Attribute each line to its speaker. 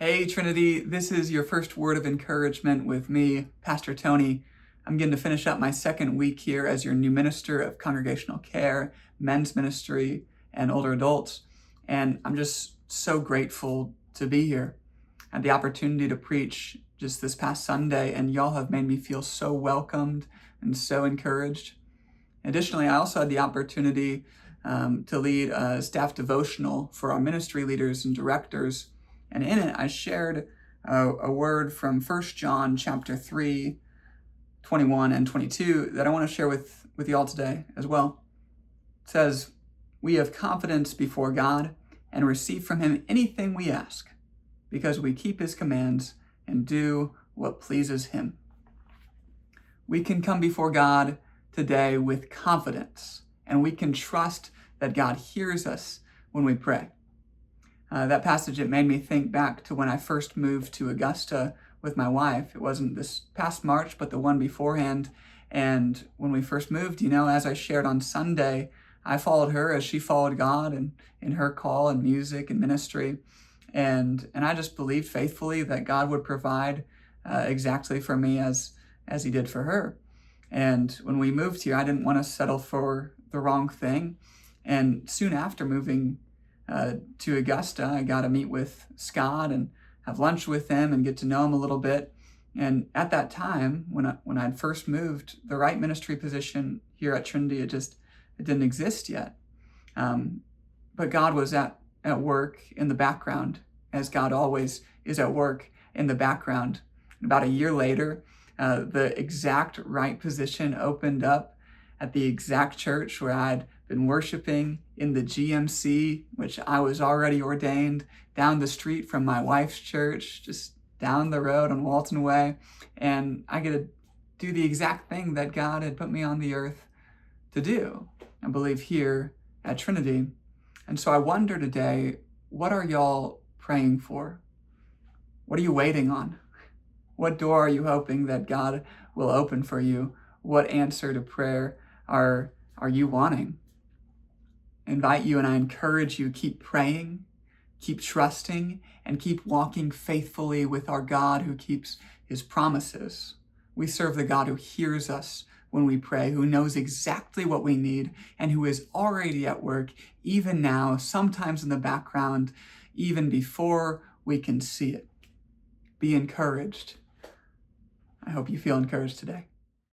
Speaker 1: Hey Trinity, this is your first word of encouragement with me, Pastor Tony. I'm getting to finish up my second week here as your new minister of congregational care, men's ministry, and older adults. And I'm just so grateful to be here. I had the opportunity to preach just this past Sunday, and y'all have made me feel so welcomed and so encouraged. Additionally, I also had the opportunity to lead a staff devotional for our ministry leaders and directors. And in it, I shared a word from 1 John chapter 3, 21 and 22 that I want to share with you all today as well. It says, "We have confidence before God and receive from him anything we ask, because we keep his commands and do what pleases him." We can come before God today with confidence, and we can trust that God hears us when we pray. That passage, it made me think back to when I first moved to Augusta with my wife. It wasn't this past March, but the one beforehand. And when we first moved, as I shared on Sunday, I followed her as she followed God and in her call and music and ministry. And I just believed faithfully that God would provide exactly for me as he did for her. And when we moved here, I didn't want to settle for the wrong thing. And soon after moving to Augusta, I got to meet with Scott and have lunch with him and get to know him a little bit. And at that time, when I'd first moved, the right ministry position here at Trinity, it didn't exist yet. But God was at work in the background, as God always is at work in the background. About a year later, the exact right position opened up at the exact church where I'd been worshiping in the GMC, which I was already ordained, down the street from my wife's church, just down the road on Walton Way. And I get to do the exact thing that God had put me on the earth to do, I believe, here at Trinity. And so I wonder today, what are y'all praying for? What are you waiting on? What door are you hoping that God will open for you? What answer to prayer are you wanting? I invite you and I encourage you, keep praying, keep trusting, and keep walking faithfully with our God who keeps his promises. We serve the God who hears us when we pray, who knows exactly what we need, and who is already at work, even now, sometimes in the background, even before we can see it. Be encouraged. I hope you feel encouraged today.